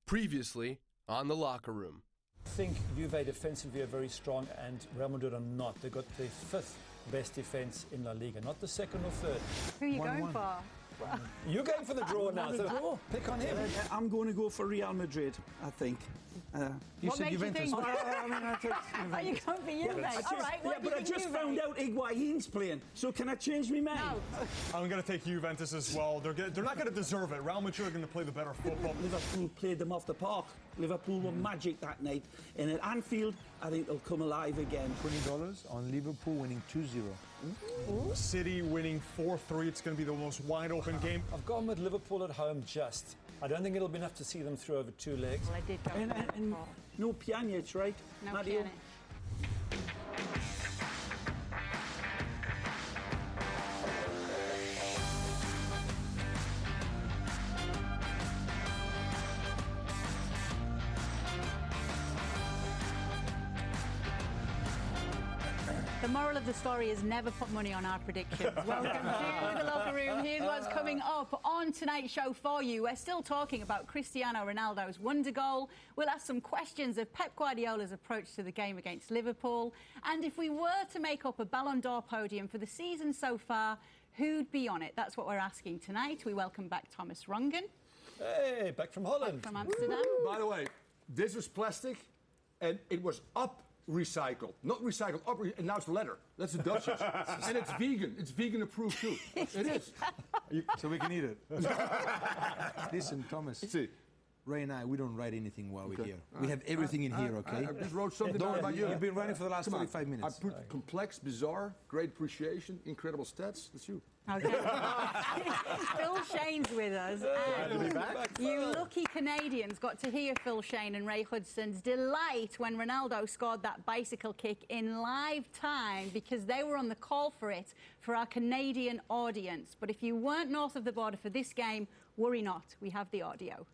Previously on The Locker Room. I think Juve defensively are very strong and Real Madrid are not. They've got the fifth best defense in La Liga, not the second or third. Who are you going for? You're going for the draw now, so pick on him. I'm going to go for Real Madrid, I think. You said Juventus. I think Are you going for Juve? All right, but I just found out Higuain's playing, so can I change my mind? No. I'm going to take Juventus as well. They're not going to deserve it. Real Madrid are going to play the better football. Liverpool played them off the park. Liverpool were magic that night. And at Anfield, I think they'll come alive again. $20 on Liverpool winning 2-0. City winning 4-3. It's going to be the most wide-open game. I've gone with Liverpool at home just. I don't think it'll be enough to see them through over two legs. Well, I did go for And no Pjanic, right? No Mario? Pjanic. The moral of the story is never put money on our predictions. Welcome to The Locker Room. Here's what's coming up on tonight's show for you. We're still talking about Cristiano Ronaldo's wonder goal. We'll ask some questions of Pep Guardiola's approach to the game against Liverpool. And if we were to make up a Ballon d'Or podium for the season so far, who'd be on it? That's what we're asking tonight. We welcome back Thomas Rongen. Hey, back from Holland. From Amsterdam. By the way, this was plastic, and it was recycled. Not recycled, and now it's leather. That's the Dutchess. And it's vegan. It's vegan approved too. It is. So we can eat it. Listen, Thomas. See. Ray and I, we don't write anything while we're here. We have everything in here, okay? I just wrote something down about you. You've been running for the last 45 minutes. I put complex, bizarre, great appreciation, incredible stats. That's you. Okay. Phil Shane's with us. And you lucky Canadians got to hear Phil Shane and Ray Hudson's delight when Ronaldo scored that bicycle kick in live time because they were on the call for it for our Canadian audience. But if you weren't north of the border for this game, worry not. We have the audio.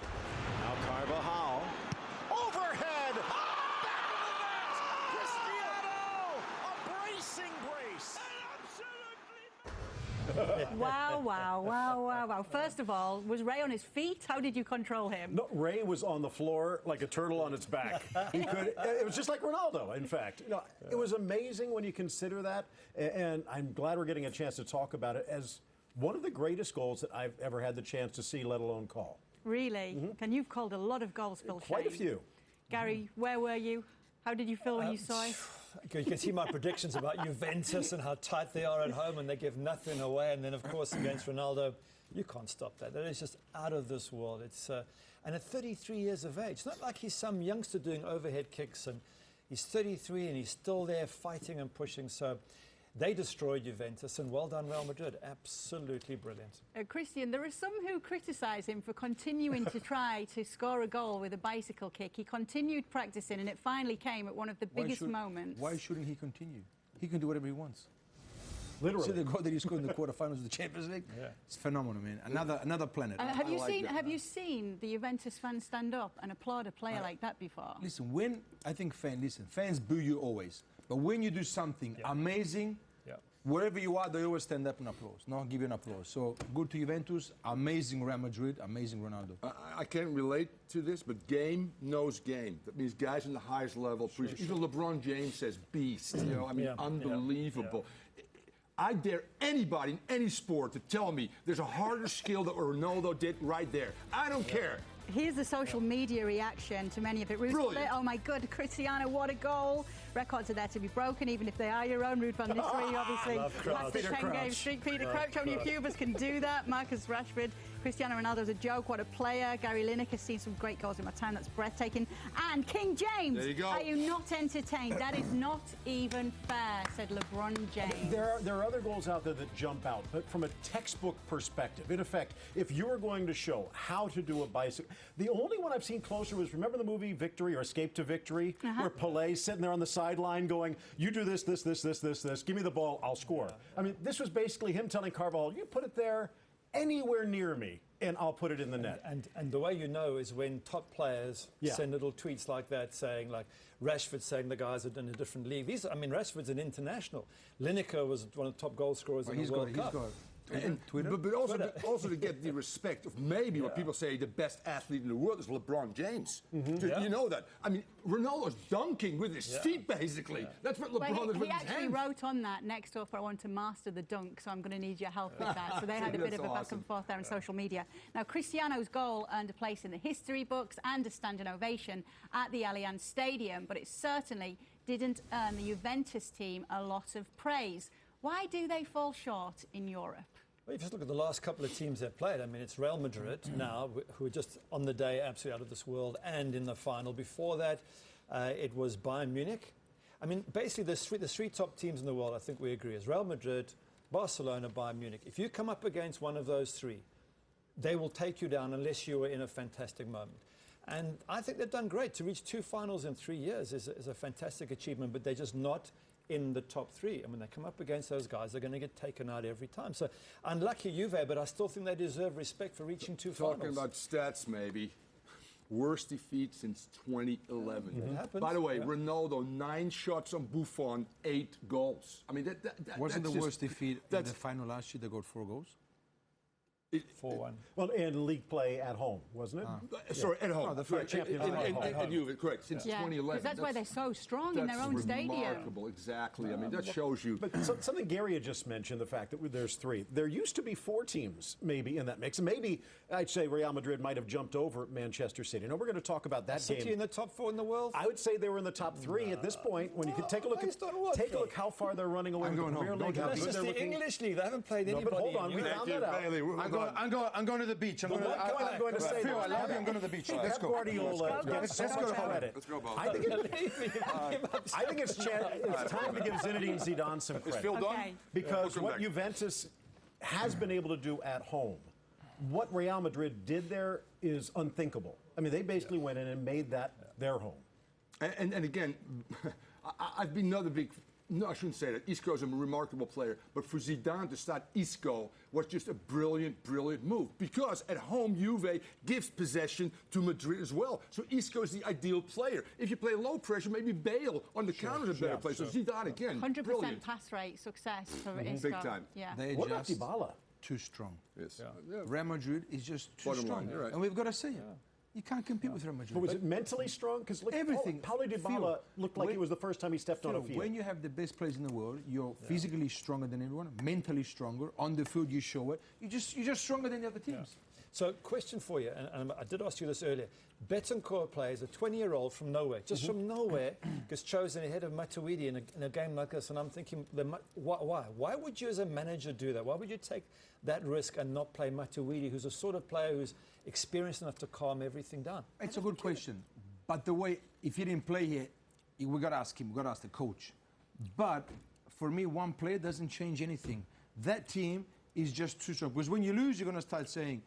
Now Carvajal. Overhead! Back of the net! Cristiano! A bracing brace! Wow. First of all, was Ray on his feet? How did you control him? No, Ray was on the floor like a turtle on its back. It was just like Ronaldo, in fact. It was amazing when you consider that, and I'm glad we're getting a chance to talk about it as one of the greatest goals that I've ever had the chance to see, let alone call. Really? Mm-hmm. And you've called a lot of goals, Phil Shane. Quite a few. Gary, where were you? How did you feel when you saw it? You can see my predictions about Juventus and how tight they are at home and they give nothing away. And then, of course, against Ronaldo, you can't stop that. That is just out of this world. It's and at 33 years of age, it's not like he's some youngster doing overhead kicks. And he's 33 and he's still there fighting and pushing. So they destroyed Juventus, and well done, Real Madrid. Absolutely brilliant. Christian, there are some who criticise him for continuing to try to score a goal with a bicycle kick. He continued practicing, and it finally came at one of the biggest moments. Why shouldn't he continue? He can do whatever he wants. Literally. See the goal that he scored in the quarterfinals of the Champions League? Yeah. It's phenomenal, man. Another planet. Have you seen the Juventus fans stand up and applaud a player like that before? Listen, fans boo you always. But when you do something amazing, wherever you are, they always stand up and give you an applause. So good to Juventus, amazing Real Madrid, amazing Ronaldo. I can't relate to this, but game knows game. That means guys in the highest level appreciate. Even LeBron James says beast. Unbelievable. I dare anybody in any sport to tell me there's a harder skill that Ronaldo did right there. I don't care. Here's the social media reaction to many of it. Oh my God, Cristiano, what a goal. Records are there to be broken, even if they are your own. Ruud van Nistelrooy, obviously. Past the 10-game streak. Peter Crouch, only a few of us can do that. Marcus Rashford. Cristiano Ronaldo's a joke. What a player. Gary Lineker has seen some great goals in my time. That's breathtaking. And King James. There you go. Are you not entertained? That is not even fair, said LeBron James. There are other goals out there that jump out, but from a textbook perspective, in effect, if you were going to show how to do a bicycle, the only one I've seen closer was, remember the movie Victory or Escape to Victory, where Pelé's sitting there on the sideline going, you do this, give me the ball, I'll score. I mean, this was basically him telling Carvajal, you put it there anywhere near me, and I'll put it in the net. And the way you know is when top players send little tweets like that saying, like Rashford saying the guys are in a different league. Rashford's an international. Lineker was one of the top goal scorers in the World Cup. Twitter. But also to get the respect of maybe what people say the best athlete in the world is LeBron James. You know that. I mean, Ronaldo's dunking with his feet, basically. That's what LeBron is with He his actually hands. wrote on that next up, I want to master the dunk, so I'm going to need your help with that. So they had a bit of a back and forth there on social media. Now, Cristiano's goal earned a place in the history books and a standing ovation at the Allianz Stadium, but it certainly didn't earn the Juventus team a lot of praise. Why do they fall short in Europe? Well, if you just look at the last couple of teams they've played, I mean, it's Real Madrid now, who are just on the day absolutely out of this world, and in the final. Before that, it was Bayern Munich. I mean, basically, the three top teams in the world, I think we agree, is Real Madrid, Barcelona, Bayern Munich. If you come up against one of those three, they will take you down unless you are in a fantastic moment. And I think they've done great. To reach 2 finals in 3 years is a fantastic achievement, but they're just not in the top 3. And when they come up against those guys, they're going to get taken out every time. So unlucky Juve, but I still think they deserve respect for reaching 2 finals. Talking about stats, maybe. Worst defeat since 2011. It happens. By the way, Ronaldo, 9 shots on Buffon, 8 goals. I mean, Wasn't that's the just- worst defeat in the final last year? They got 4 goals. 4-1. Well, and league play at home, wasn't it? Sorry, at home. the first champions at home. And Juve, correct, since 2011. Because that's why they're so strong in their own stadium. Remarkable, exactly. I mean, that shows you. But something Gary had just mentioned, the fact that there's 3. There used to be 4 teams maybe in that mix. And maybe I'd say Real Madrid might have jumped over Manchester City. Now, we're going to talk about that City game. in the top 4 in the world? I would say they were in the top 3 at this point. When you could take a look based on what, take a Phil? look how far they're running away I'm from the going Premier home. League. Don't How have good That's they're just the looking. English league. They haven't played No, anybody. but hold on, in we Europe. found that out. Bailey, I'm going to the beach. I'm But going one point I'm going to say, Phil, I love you. I'm going to the beach. Pep Let's go. Guardiola gets so much credit. Let's go, Bob. I think it's time to give Zinedine Zidane some Is credit. Phil done? Okay. Because Welcome what back. Juventus has been able to do at home, what Real Madrid did there is unthinkable. I mean, they basically went in and made that their home. And again, I've been another big. No, I shouldn't say that. Isco is a remarkable player, but for Zidane to start Isco was just a brilliant, brilliant move. Because at home, Juve gives possession to Madrid as well. So Isco is the ideal player. If you play low pressure, maybe Bale on the counter is a better player. So Zidane again, 100% brilliant. pass rate success for Isco. Big time. Yeah. They What about just Dybala? too strong. Yes. Real Madrid is just too Bottom strong. line, you're right. And we've got to say it. You can't compete with Real Madrid. But was it mentally strong? Because Everything. Paulo Dybala Phil, looked like when- it was the first time he stepped on a Phil, field. when you have the best players in the world, you're physically stronger than everyone, mentally stronger. On the field, you show it. You're just stronger than the other teams. So, question for you, and I did ask you this earlier. Betancourt plays a 20-year-old from nowhere, just from nowhere, gets chosen ahead of Matuidi in a game like this, and I'm thinking, why? Why would you as a manager do that? Why would you take that risk and not play Matuidi, who's a sort of player who's experienced enough to calm everything down? It's a good question. But the way, if he didn't play here, we got to ask him, we got to ask the coach. But for me, one player doesn't change anything. That team is just too strong. Because when you lose, you're going to start saying,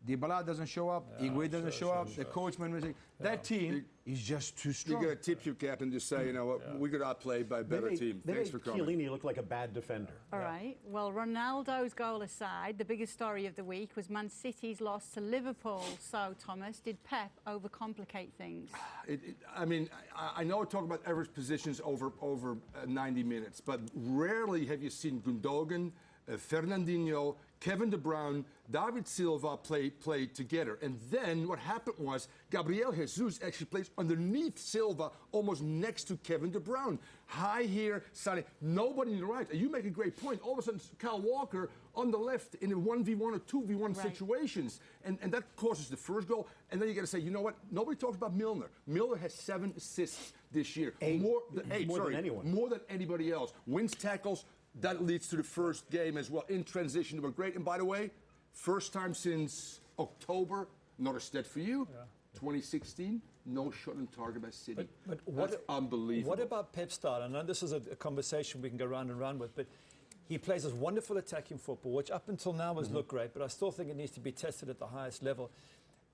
Dybala doesn't show up, Higuaín doesn't show up, the coach man will say, that team is just too You strong. got to tip your cap and just say, you know what, we got outplayed by a better team. They Thanks made for coming. Chiellini look like a bad defender. All right. Well, Ronaldo's goal aside, the biggest story of the week was Man City's loss to Liverpool. So, Thomas, did Pep overcomplicate things? I mean, I know I talk about average positions over 90 minutes, but rarely have you seen Gundogan, Fernandinho, Kevin De Bruyne, David Silva play together. And then what happened was Gabriel Jesus actually plays underneath Silva, almost next to Kevin De Bruyne. High here, Sané, nobody in the right. And you make a great point. All of a sudden, Kyle Walker on the left in a 1v1 or 2v1 situations. And that causes the first goal. And then you got to say, you know what? Nobody talks about Milner. Milner has 7 assists this year. More than anyone. More than anybody else. Wins tackles. That leads to the first game as well. In transition, they were great. And by the way, first time since October, not a stat for you, 2016, no shot on target by City. But That's unbelievable. What about Pep's style? I know this is a conversation we can go round and round with, but he plays this wonderful attacking football, which up until now has looked great, but I still think it needs to be tested at the highest level.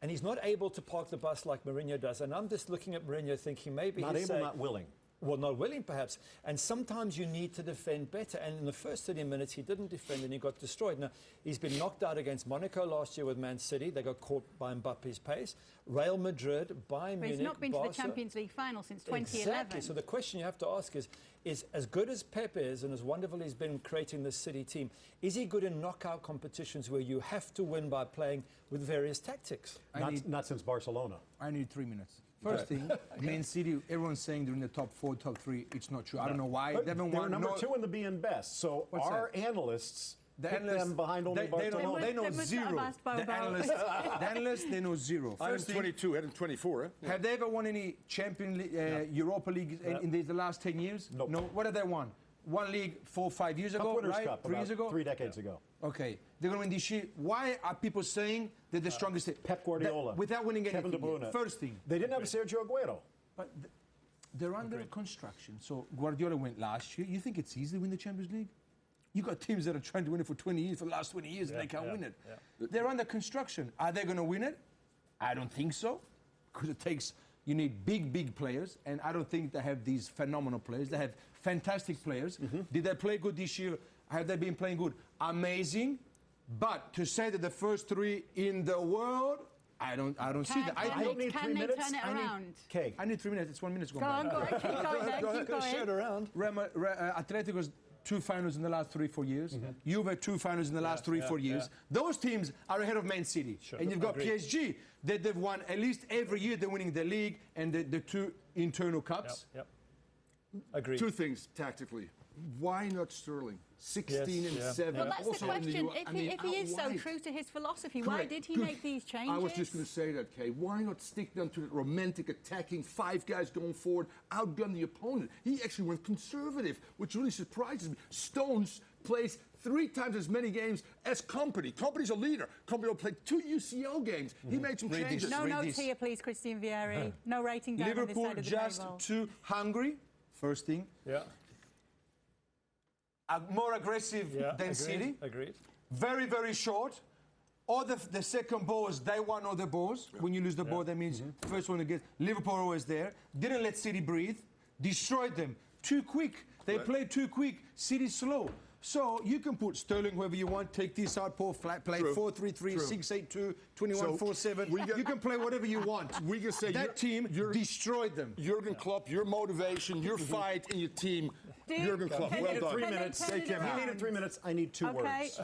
And he's not able to park the bus like Mourinho does. And I'm just looking at Mourinho thinking maybe Not he's able, saying, not willing. Well, not willing, perhaps. And sometimes you need to defend better. And in the first 30 minutes, he didn't defend and he got destroyed. Now, he's been knocked out against Monaco last year with Man City. They got caught by Mbappe's pace. Real Madrid, Bayern But Munich, he's not been to the Barca. Champions League final since 2011. Exactly. So the question you have to ask is is as good as Pep is and as wonderful he's been creating this City team, is he good in knockout competitions where you have to win by playing with various tactics? Not since Barcelona. I need 3 minutes. First thing, Man City, everyone's saying they're in the top 4, top 3. It's not true. I don't know why. But they're number 2 in the beIN Best. So our analysts pick them behind only Barcelona. They know zero. The analysts, they know zero. I'm 22, had him 24. Eh? Have they ever won any Europa League in the last 10 years? Nope. No. What have they won? One league 4 or 5 years ago, Winners' right? Cup 3 years ago? 3 decades ago. Okay. They're going to win this year. Why are people saying they're the strongest team? Pep Guardiola. Without winning Kevin anything. De Bruyne. First thing. They didn't have Sergio Aguero. But they're under construction. So Guardiola went last year. You think it's easy to win the Champions League? You got teams that are trying to win it for 20 years, for the last 20 years, and they can't win it. They're under construction. Are they going to win it? I don't think so, because you need big players, and I don't think they have these phenomenal players. They have fantastic players. Did they play good this year? Have they been playing good? Amazing. But to say that the first 3 in the world, I don't see that. I don't need 3 minutes. Can they turn it around? I need 3 minutes. It's 1 minute. Go on, keep going then, keep going. Show it around. Atletico's 2 finals in the last 3-4 years. Juve 2 finals in the last 3-4 years. Those teams are ahead of Man City. Sure. And you've got PSG that they've won at least every year. They're winning the league and the 2 internal cups. Agreed. 2 things tactically. Why not Sterling? 16 and 7. Well, that's Also the in question. If he is so why? true to his philosophy, why Correct. did he Good. make these changes? I was just going to say that, Kay. Why not stick them to the romantic attacking 5 guys going forward, outgun the opponent? He actually went conservative, which really surprises me. Stones plays 3 times as many games as Company. Company's a leader. Company will play 2 UCL games. He made some changes. No notes here, please, Christian Vieri. No rating down Liverpool on this side just of the table. too hungry. First thing. More aggressive than City. Agreed. Very short. Or the second balls, they want all the balls. When you lose the ball, that means first one to get. Liverpool always there. Didn't let City breathe. Destroyed them. Too quick. They played too quick. City slow. So you can put Sterling whoever you want, take this out, Paul, flat, play 4-3-3, 6-8-2, 21-4-7. You can play whatever you want. We can say that team destroyed them. Jurgen Klopp, your motivation, your fight, and your team. Jurgen Klopp, well done. 3 minutes. He needed 3 minutes. I need 2 words.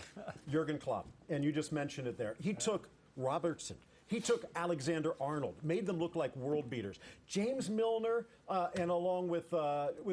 Jurgen Klopp, and you just mentioned it there. He took Robertson. He took Alexander-Arnold, made them look like world beaters. James Milner, and along with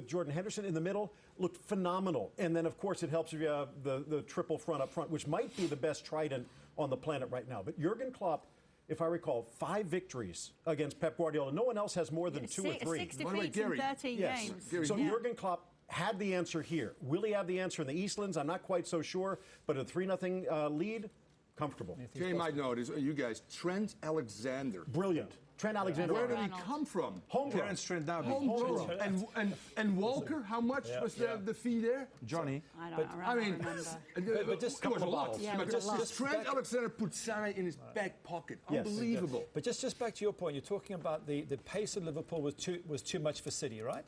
Jordan Henderson in the middle, looked phenomenal. And then, of course, it helps if you have the triple front up front, which might be the best trident on the planet right now. But Jurgen Klopp, if I recall, 5 victories against Pep Guardiola. No one else has more than 2 or 3. 6 defeats in 13 games. So Jurgen Klopp had the answer here. Will he have the answer in the Eastlands? I'm not quite so sure. But a 3-0 lead, comfortable. Jay might know this. You guys, Trent Alexander. Brilliant. Trent Alexander. Where did he come from? Homegrown. Terence Trent D'Arby. Homegrown. And Walker, how much was the fee there? Johnny. I remember. But just couple of bottles. Just Trent Alexander put Salah in his back pocket. Unbelievable. But just back to your point, you're talking about the pace of Liverpool was too much for City, right?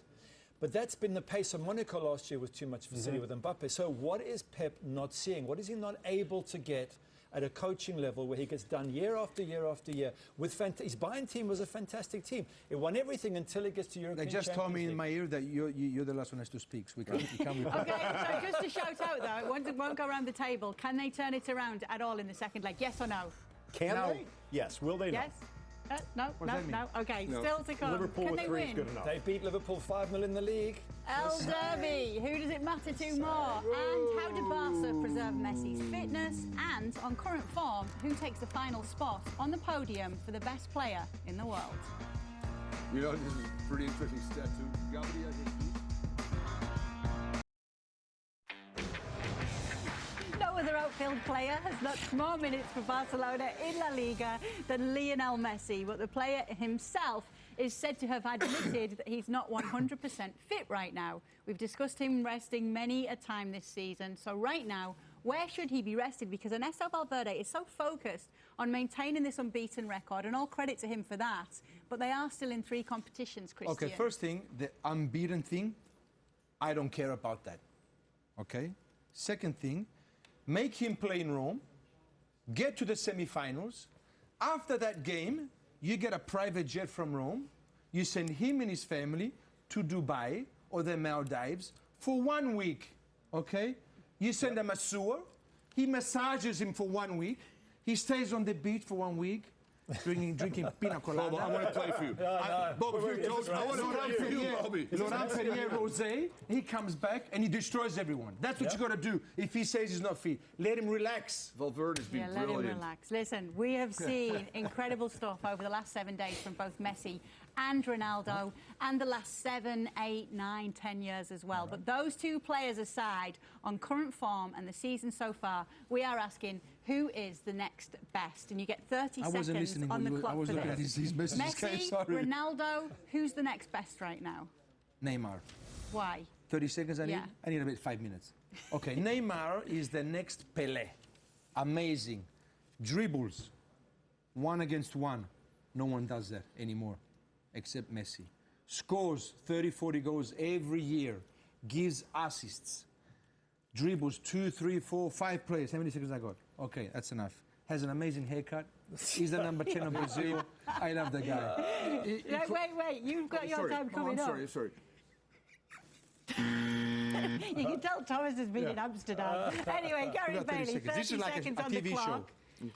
But that's been the pace of Monaco last year was too much for City with Mbappe. So what is Pep not seeing? What is he not able to get at a coaching level where he gets done year after year after year? With his Bayern team was a fantastic team. It won everything until it gets to European They just told me in my ear that you're the last one has to speak. So we can't Okay, so just to shout out though, it won't go around the table. Can they turn it around at all in the second leg? Yes or no? Can they? Yes. Will they? Yes? No. Okay, still to come. Liverpool Can with they 3 is win? good enough. They beat Liverpool 5-0 in the league. El Derby. Who does it matter to more? And how did Barca preserve Messi's fitness? And on current form, who takes the final spot on the podium for the best player in the world? You know, this is a pretty interesting stat too. Gabriel Jesus. No other outfield player has notched more minutes for Barcelona in La Liga than Lionel Messi, but the player himself is said to have admitted that he's not 100% fit right now. We've discussed him resting many a time this season, so right now, where should he be rested? Because Ernesto Valverde is so focused on maintaining this unbeaten record, and all credit to him for that, but they are still in 3 competitions, Christian. Okay, first thing, the unbeaten thing, I don't care about that. Okay? Second thing, make him play in Rome, get to the semi-finals. After that game, you get a private jet from Rome, you send him and his family to Dubai or the Maldives for 1 week, okay? You send him a sewer, he massages him for 1 week, he stays on the beach for 1 week, drinking pina colada. Bob, I want to play for you. Bob, if you told me, I want to play for you, Bobby. Laurent Perrier Rosé, he comes back and he destroys everyone. That's what you got to do. If he says he's not fit, let him relax. Valverde's been Let brilliant. him relax. Listen, we have seen incredible stuff over the last 7 days from both Messi and Ronaldo, and the last 7, 8, 9, 10 years as well. But those two players aside, on current form and the season so far, we are asking, who is the next best? And you get 30 seconds on the clock for this. Messi, Ronaldo, who's the next best right now? Neymar. Why? 30 seconds I need? Yeah. I need about 5 minutes. Okay, Neymar is the next Pelé. Amazing. Dribbles. 1 against 1. No one does that anymore, except Messi. Scores 30, 40 goals every year. Gives assists. Dribbles 2, 3, 4, 5 players. How many seconds I got? Okay, that's enough. Has an amazing haircut. He's the number 10 of Brazil. I love the guy. Wait. You've got your time coming up. Sorry. You can tell Thomas has been in Amsterdam. Anyway, Gary Bailey, 30 This is like seconds a on the TV clock. show.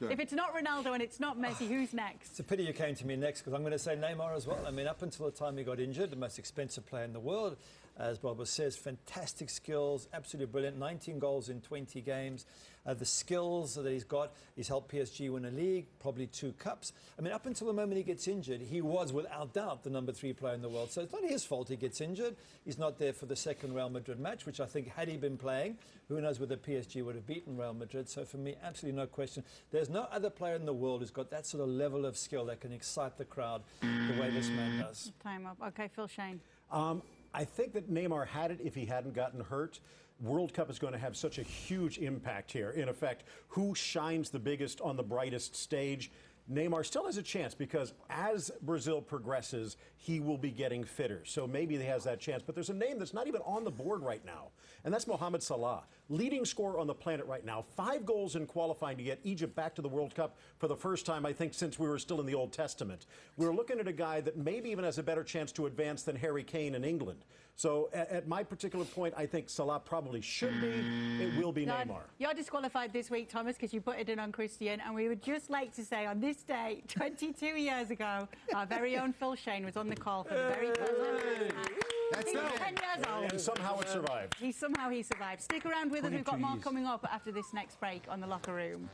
Okay. If it's not Ronaldo and it's not Messi, who's next? It's a pity you came to me next because I'm going to say Neymar as well. I mean, up until the time he got injured, the most expensive player in the world, as Barbara says, fantastic skills, absolutely brilliant, 19 goals in 20 games. The skills that he's got, he's helped PSG win a league, probably 2 cups. I mean, up until the moment he gets injured, he was without doubt the number 3 player in the world. So it's not his fault he gets injured. He's not there for the second Real Madrid match, which I think had he been playing, who knows whether PSG would have beaten Real Madrid. So for me, absolutely no question. There's no other player in the world who's got that sort of level of skill that can excite the crowd the way this man does. Time up. Okay, Phil Shane. I think that Neymar had it if he hadn't gotten hurt. World Cup is going to have such a huge impact here. In effect, who shines the biggest on the brightest stage? Neymar still has a chance because as Brazil progresses, he will be getting fitter. So maybe he has that chance. But there's a name that's not even on the board right now, and that's Mohamed Salah. Leading scorer on the planet right now. 5 goals in qualifying to get Egypt back to the World Cup for the first time, I think, since we were still in the Old Testament. We're looking at a guy that maybe even has a better chance to advance than Harry Kane in England. So at my particular point, I think Salah probably should be. It will be Neymar. You're disqualified this week, Thomas, because you put it in on Christian. And we would just like to say on this day, 22 years ago, our very own Phil Shane was on the call for the very first time. He was 10 years old. And somehow it survived. He survived. Stick around with us. We've got more coming up after this next break on The Locker Room.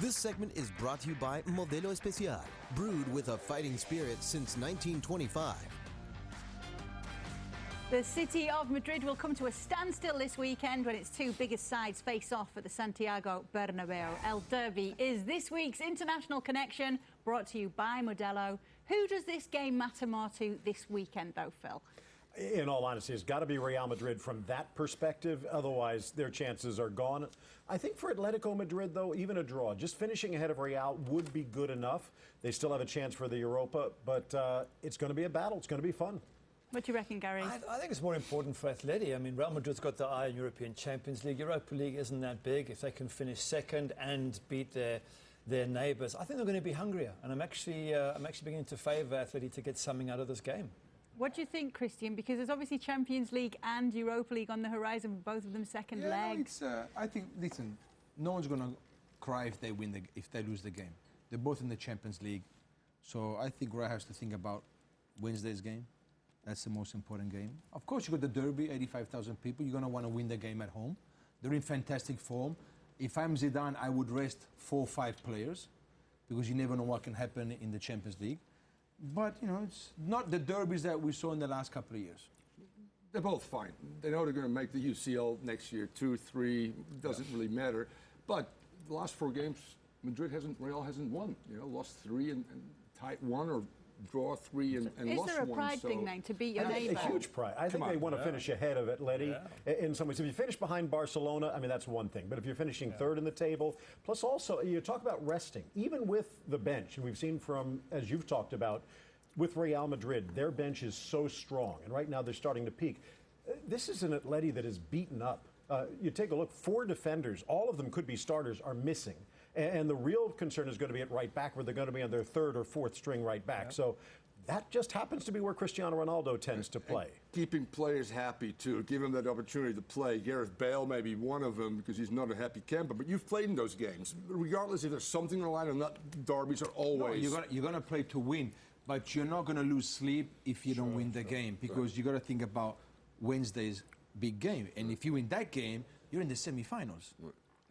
This segment is brought to you by Modelo Especial, brewed with a fighting spirit since 1925. The city of Madrid will come to a standstill this weekend when its 2 biggest sides face off at the Santiago Bernabeu. El Derby is this week's international connection, brought to you by Modelo. Who does this game matter more to this weekend, though, Phil? In all honesty, it's got to be Real Madrid from that perspective. Otherwise, their chances are gone. I think for Atletico Madrid, though, even a draw, just finishing ahead of Real would be good enough. They still have a chance for the Europa, but it's going to be a battle. It's going to be fun. What do you reckon, Gary? I think it's more important for Atleti. I mean, Real Madrid's got the eye on European Champions League. Europa League isn't that big. If they can finish second and beat their neighbours, I think they're going to be hungrier. And I'm actually beginning to favour Atleti to get something out of this game. What do you think, Christian? Because there's obviously Champions League and Europa League on the horizon, both of them second legs. I think, listen, no one's going to cry if they lose the game. They're both in the Champions League. So I think Real has to think about Wednesday's game. That's the most important game. Of course, you got the Derby, 85,000 people. You're going to want to win the game at home. They're in fantastic form. If I'm Zidane, I would rest 4 or 5 players because you never know what can happen in the Champions League. But, you know, it's not the derbies that we saw in the last couple of years. They're both fine. They know they're going to make the UCL next year, 2, 3, doesn't really matter. But the last 4 games, Real hasn't won. You know, lost 3 and tied 1 or draw 3 and lost 1. Is there a pride thing then to beat your neighbour? A huge pride. I think they want to finish ahead of Atleti in some ways. If you finish behind Barcelona, I mean, that's one thing. But if you're finishing third in the table, plus also, you talk about resting, even with the bench, and we've seen from, as you've talked about, with Real Madrid, their bench is so strong, and right now they're starting to peak. This is an Atleti that is beaten up. You take a look, 4 defenders, all of them could be starters, are missing. And the real concern is going to be at right back, where they're going to be on their third or fourth string right back. So that just happens to be where Cristiano Ronaldo tends to play. Keeping players happy, too. Give them that opportunity to play. Gareth Bale may be one of them because he's not a happy camper, but you've played in those games. Regardless if there's something on the line or not, derbies are always... No, you're gonna play to win, but you're not going to lose sleep if you don't win the game, because you got to think about Wednesday's big game. And if you win that game, you're in the semi-finals.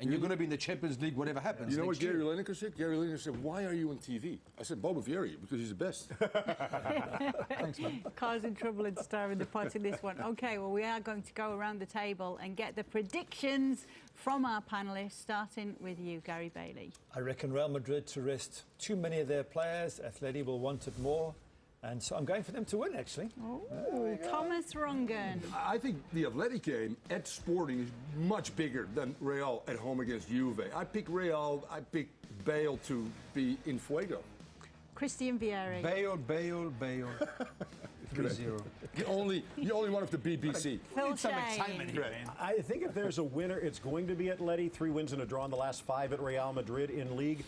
And you're going to be in the Champions League, whatever happens. You know what Gary Lineker said? Gary Lineker said, "Why are you on TV?" I said, "Boba Vieri, because he's the best." Thanks, man. Causing trouble and stirring the pot in this one. Okay, well, we are going to go around the table and get the predictions from our panelists, starting with you, Gary Bailey. I reckon Real Madrid to rest too many of their players. Atleti will want it more. And so I'm going for them to win, actually. Oh, Thomas Rongen. I think the Athletic game at Sporting is much bigger than Real at home against Juve. I pick Real. I pick Bale to be in fuego. Christian Vieri. Bale. 3-0. You only one of the BBC. Phil Some Shane. excitement here, man. I think if there's a winner, it's going to be Atleti. 3 wins and a draw in the last 5 at Real Madrid in league.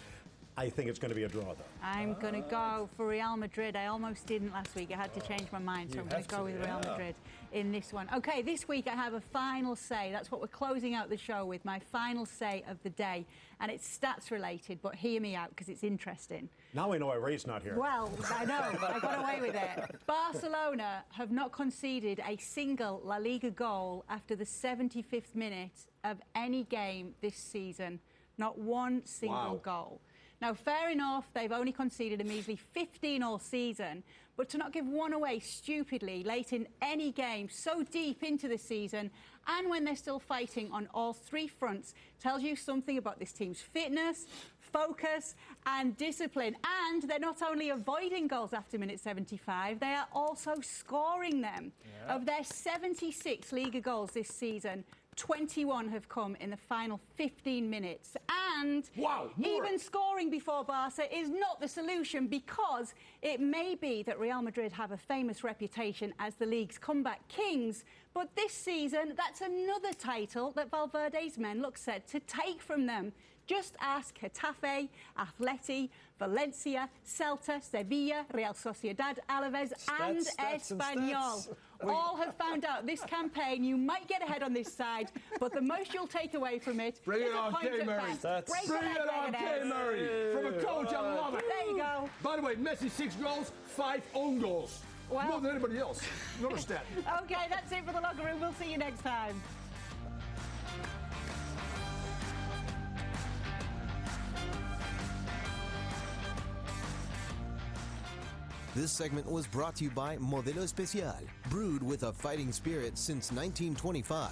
I think it's going to be a draw, though. I'm going to go for Real Madrid. I almost didn't last week. I had to change my mind, so I'm going to go with Real Madrid in this one. Okay, this week I have a final say. That's what we're closing out the show with, my final say of the day. And it's stats related, but hear me out because it's interesting. Now I know why Ray's not here. Well, I know. I got away with it. Barcelona have not conceded a single La Liga goal after the 75th minute of any game this season. Not one single goal. Now, fair enough, they've only conceded a measly 15 all season, but to not give one away stupidly late in any game so deep into the season and when they're still fighting on all 3 fronts tells you something about this team's fitness, focus and discipline. And they're not only avoiding goals after minute 75, they are also scoring them. Of their 76 Liga goals this season, 21 have come in the final 15 minutes. And even scoring before Barca is not the solution, because it may be that Real Madrid have a famous reputation as the league's comeback kings, but this season that's another title that Valverde's men look set to take from them. Just ask Getafe, Atleti, Valencia, Celta, Sevilla, Real Sociedad, Alaves and Espanyol. All have found out this campaign you might get ahead on this side, but the most you'll take away from it Bring is it a on, point Kay of Murray. pass. Bring it on, Kay Murray. From a coach, I love it. There you go. By the way, Messi 6 goals, 5 own goals. Well, more than anybody else. You understand? Okay, that's it for the locker room. We'll see you next time. This segment was brought to you by Modelo Especial, brewed with a fighting spirit since 1925.